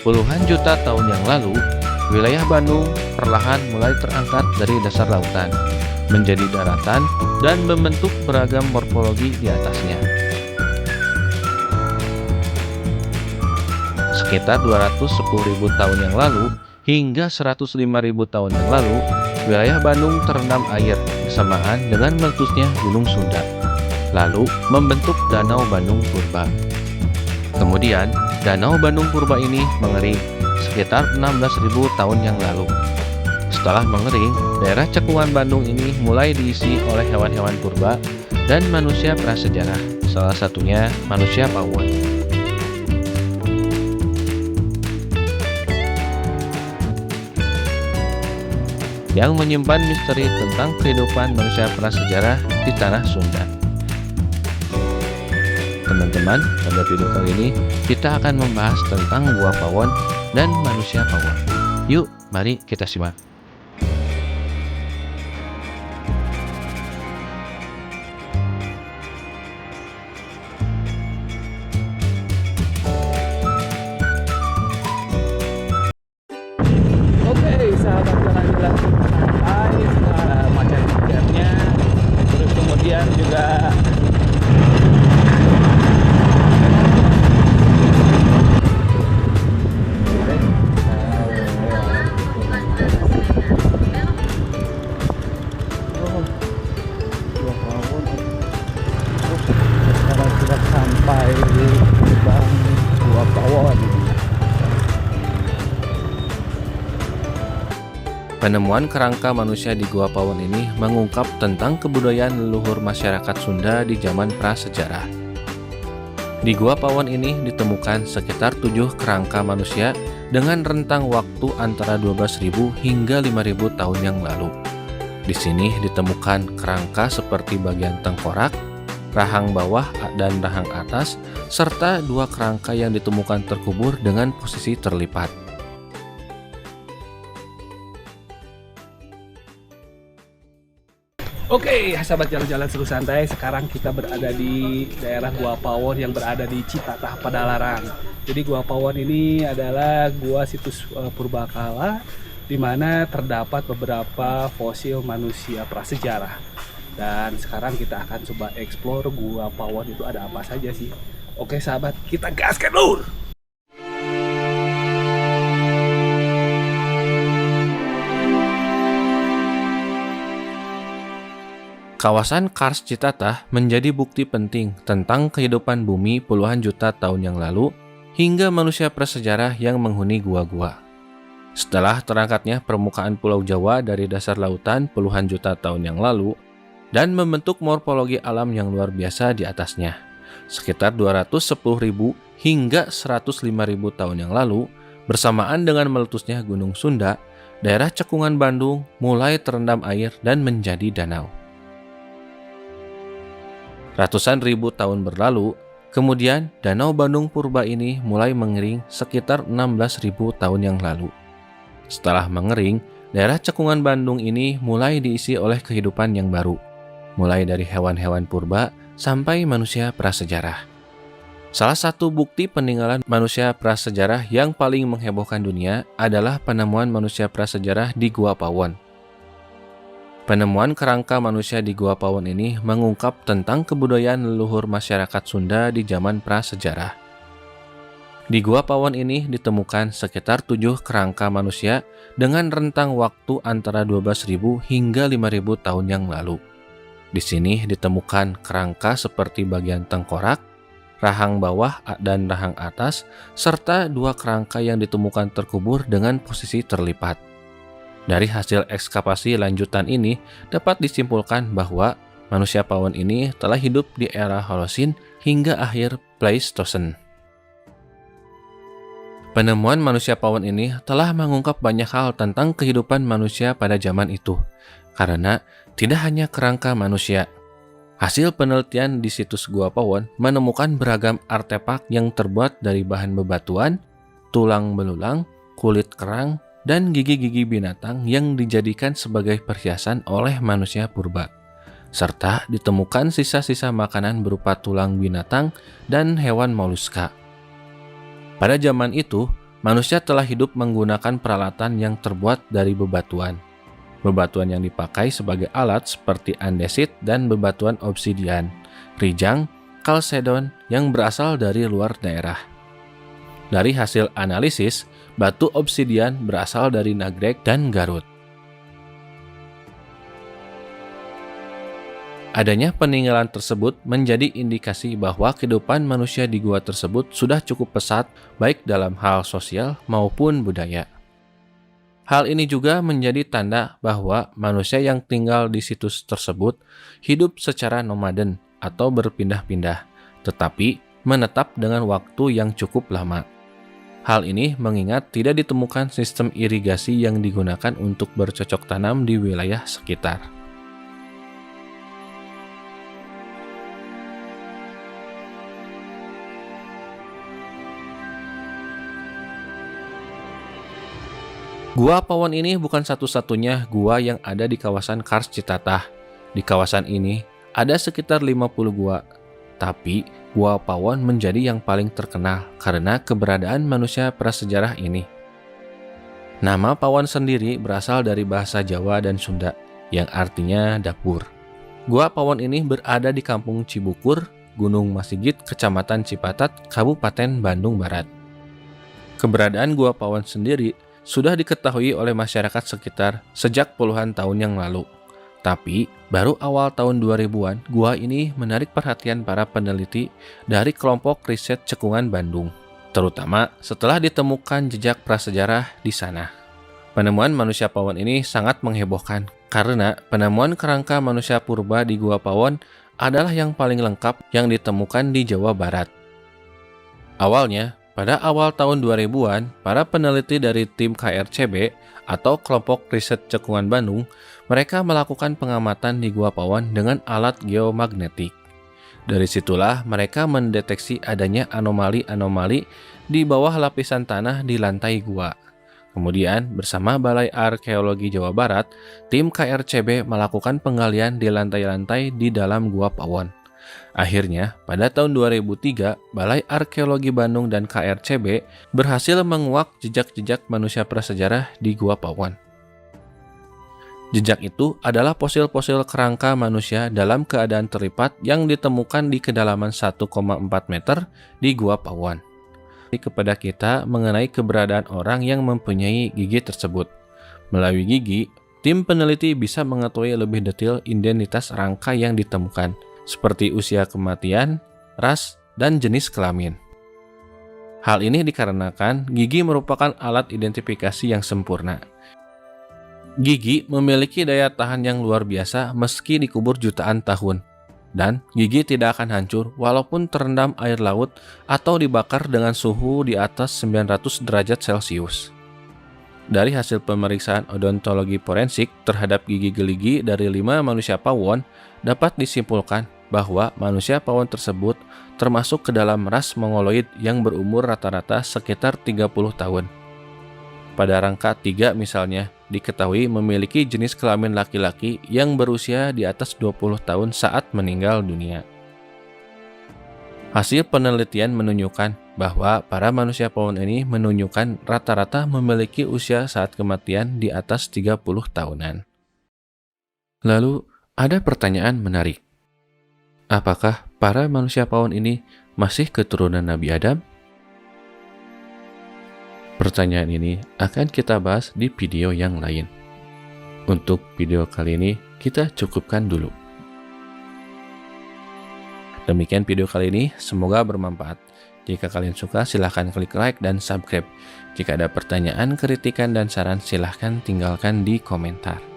Puluhan juta tahun yang lalu, wilayah Bandung perlahan mulai terangkat dari dasar lautan, menjadi daratan dan membentuk beragam morfologi di atasnya. Sekitar 210.000 tahun yang lalu hingga 105.000 tahun yang lalu, wilayah Bandung terendam air bersamaan dengan meletusnya Gunung Sunda, lalu membentuk Danau Bandung Purba. Kemudian, Danau Bandung Purba ini mengering sekitar 16.000 tahun yang lalu. Setelah mengering, daerah cekungan Bandung ini mulai diisi oleh hewan-hewan purba dan manusia prasejarah, salah satunya manusia pawon. Yang menyimpan misteri tentang kehidupan manusia prasejarah di tanah Sunda. Teman-teman, pada video kali ini kita akan membahas tentang Gua Pawon dan manusia pawon. Yuk, mari kita simak. Oke, sahabat jalan-jalan santai, macam tiketnya, terus kemudian juga sekarang sudah sampai di gerbang Gua Pawon. Penemuan kerangka manusia di Gua Pawon ini mengungkap tentang kebudayaan leluhur masyarakat Sunda di zaman prasejarah. Di Gua Pawon ini ditemukan sekitar 7 kerangka manusia dengan rentang waktu antara 12.000 hingga 5.000 tahun yang lalu. Di sini ditemukan kerangka seperti bagian tengkorak, rahang bawah dan rahang atas, serta 2 kerangka yang ditemukan terkubur dengan posisi terlipat. Oke, sahabat jalan-jalan seru santai, sekarang kita berada di daerah Gua Pawon yang berada di Citatah Padalarang. Jadi Gua Pawon ini adalah gua situs purbakala di mana terdapat beberapa fosil manusia prasejarah. Dan sekarang kita akan coba explore Gua Pawon itu ada apa saja sih. Oke sahabat, kita gaskan lur! Kawasan Kars Citatah menjadi bukti penting tentang kehidupan bumi puluhan juta tahun yang lalu hingga manusia prasejarah yang menghuni gua-gua. Setelah terangkatnya permukaan Pulau Jawa dari dasar lautan puluhan juta tahun yang lalu dan membentuk morfologi alam yang luar biasa di atasnya, sekitar 210.000 hingga 105.000 tahun yang lalu, bersamaan dengan meletusnya Gunung Sunda, daerah cekungan Bandung mulai terendam air dan menjadi danau. Ratusan ribu tahun berlalu, kemudian Danau Bandung Purba ini mulai mengering sekitar 16.000 tahun yang lalu. Setelah mengering, daerah cekungan Bandung ini mulai diisi oleh kehidupan yang baru, mulai dari hewan-hewan purba sampai manusia prasejarah. Salah satu bukti peninggalan manusia prasejarah yang paling menghebohkan dunia adalah penemuan manusia prasejarah di Gua Pawon. Penemuan kerangka manusia di Gua Pawon ini mengungkap tentang kebudayaan leluhur masyarakat Sunda di zaman prasejarah. Di Gua Pawon ini ditemukan sekitar 7 kerangka manusia dengan rentang waktu antara 12.000 hingga 5.000 tahun yang lalu. Di sini ditemukan kerangka seperti bagian tengkorak, rahang bawah dan rahang atas, serta 2 kerangka yang ditemukan terkubur dengan posisi terlipat. Dari hasil ekskavasi lanjutan ini dapat disimpulkan bahwa manusia pawon ini telah hidup di era Holosin hingga akhir Pleistosen. Penemuan manusia pawon ini telah mengungkap banyak hal tentang kehidupan manusia pada zaman itu, karena tidak hanya kerangka manusia. Hasil penelitian di situs Gua Pawon menemukan beragam artefak yang terbuat dari bahan bebatuan, tulang belulang, kulit kerang, dan gigi-gigi binatang yang dijadikan sebagai perhiasan oleh manusia purba, serta ditemukan sisa-sisa makanan berupa tulang binatang dan hewan moluska. Pada zaman itu, manusia telah hidup menggunakan peralatan yang terbuat dari bebatuan. Bebatuan yang dipakai sebagai alat seperti andesit dan bebatuan obsidian, rijang, kalsedon yang berasal dari luar daerah. Dari hasil analisis, batu obsidian berasal dari Nagreg dan Garut. Adanya peninggalan tersebut menjadi indikasi bahwa kehidupan manusia di gua tersebut sudah cukup pesat baik dalam hal sosial maupun budaya. Hal ini juga menjadi tanda bahwa manusia yang tinggal di situs tersebut hidup secara nomaden atau berpindah-pindah, tetapi menetap dengan waktu yang cukup lama. Hal ini mengingat tidak ditemukan sistem irigasi yang digunakan untuk bercocok tanam di wilayah sekitar. Gua Pawon ini bukan satu-satunya gua yang ada di kawasan Kars Citatah. Di kawasan ini ada sekitar 50 gua, tapi Gua Pawon menjadi yang paling terkenal karena keberadaan manusia prasejarah ini. Nama Pawon sendiri berasal dari bahasa Jawa dan Sunda, yang artinya dapur. Gua Pawon ini berada di Kampung Cibukur, Gunung Masigit, Kecamatan Cipatat, Kabupaten Bandung Barat. Keberadaan Gua Pawon sendiri sudah diketahui oleh masyarakat sekitar sejak puluhan tahun yang lalu. Tapi, baru awal tahun 2000-an, gua ini menarik perhatian para peneliti dari kelompok riset Cekungan Bandung, terutama setelah ditemukan jejak prasejarah di sana. Penemuan manusia Pawon ini sangat menghebohkan, karena penemuan kerangka manusia purba di Gua Pawon adalah yang paling lengkap yang ditemukan di Jawa Barat. Awalnya, pada awal tahun 2000-an, para peneliti dari tim KRCB atau Kelompok Riset Cekungan Bandung, mereka melakukan pengamatan di Gua Pawon dengan alat geomagnetik. Dari situlah mereka mendeteksi adanya anomali-anomali di bawah lapisan tanah di lantai gua. Kemudian, bersama Balai Arkeologi Jawa Barat, tim KRCB melakukan penggalian di lantai-lantai di dalam Gua Pawon. Akhirnya, pada tahun 2003, Balai Arkeologi Bandung dan KRCB berhasil menguak jejak-jejak manusia prasejarah di Gua Pawon. Jejak itu adalah fosil-fosil kerangka manusia dalam keadaan terlipat yang ditemukan di kedalaman 1,4 meter di Gua Pawon. Kepada kita mengenai keberadaan orang yang mempunyai gigi tersebut. Melalui gigi, tim peneliti bisa mengetahui lebih detail identitas rangka yang ditemukan, seperti usia kematian, ras, dan jenis kelamin. Hal ini dikarenakan gigi merupakan alat identifikasi yang sempurna. Gigi memiliki daya tahan yang luar biasa meski dikubur jutaan tahun, dan gigi tidak akan hancur walaupun terendam air laut atau dibakar dengan suhu di atas 900 derajat Celcius. Dari hasil pemeriksaan odontologi forensik terhadap gigi geligi dari 5 manusia Pawon, dapat disimpulkan bahwa manusia Pawon tersebut termasuk ke dalam ras Mongoloid yang berumur rata-rata sekitar 30 tahun. Pada rangka 3 misalnya, diketahui memiliki jenis kelamin laki-laki yang berusia di atas 20 tahun saat meninggal dunia. Hasil penelitian menunjukkan bahwa para manusia Pawon ini menunjukkan rata-rata memiliki usia saat kematian di atas 30 tahunan. Lalu, ada pertanyaan menarik. Apakah para manusia Pawon ini masih keturunan Nabi Adam? Pertanyaan ini akan kita bahas di video yang lain. Untuk video kali ini, kita cukupkan dulu. Demikian video kali ini, semoga bermanfaat. Jika kalian suka, silahkan klik like dan subscribe. Jika ada pertanyaan, kritikan, dan saran, silahkan tinggalkan di komentar.